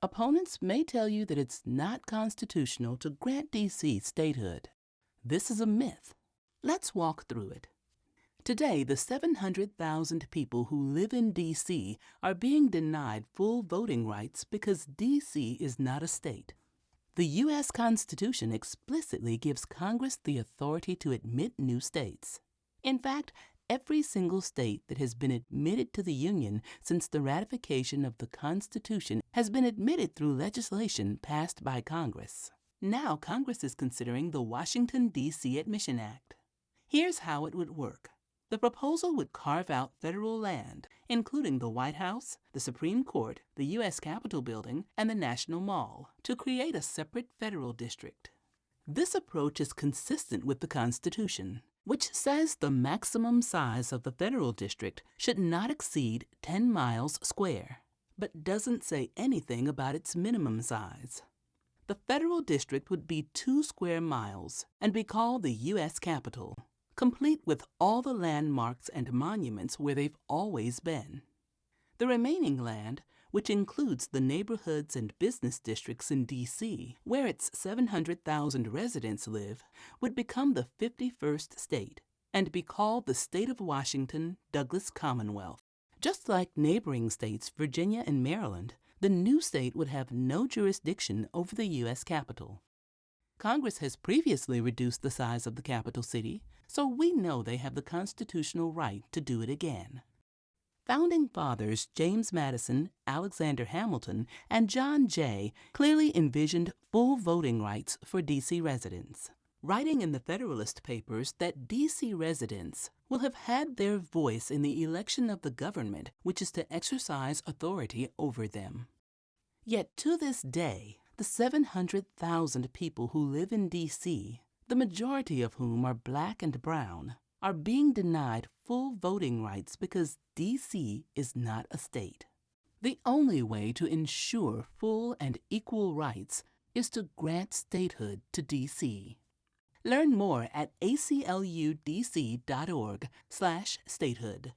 Opponents may tell you that it's not constitutional to grant D.C. statehood. This is a myth. Let's walk through it. Today, the 700,000 people who live in D.C. are being denied full voting rights because D.C. is not a state. The U.S. Constitution explicitly gives Congress the authority to admit new states. In fact, every single state that has been admitted to the Union since the ratification of the Constitution has been admitted through legislation passed by Congress. Now Congress is considering the Washington D.C. Admission Act. Here's how it would work. The proposal would carve out federal land, including the White House, the Supreme Court, the U.S. Capitol Building, and the National Mall, to create a separate federal district. This approach is consistent with the Constitution, which says the maximum size of the federal district should not exceed 10 miles square, but doesn't say anything about its minimum size. The federal district would be 2 square miles and be called the U.S. Capitol, complete with all the landmarks and monuments where they've always been. The remaining land, which includes the neighborhoods and business districts in D.C., where its 700,000 residents live, would become the 51st state and be called the State of Washington Douglas Commonwealth. Just like neighboring states Virginia and Maryland, the new state would have no jurisdiction over the U.S. Capitol. Congress has previously reduced the size of the capital city, so we know they have the constitutional right to do it again. Founding fathers James Madison, Alexander Hamilton, and John Jay clearly envisioned full voting rights for D.C. residents, writing in the Federalist Papers that D.C. residents will have had their voice in the election of the government which is to exercise authority over them. Yet to this day, the 700,000 people who live in D.C., the majority of whom are black and brown, are being denied full voting rights because D.C. is not a state. The only way to ensure full and equal rights is to grant statehood to D.C. Learn more at acludc.org/statehood.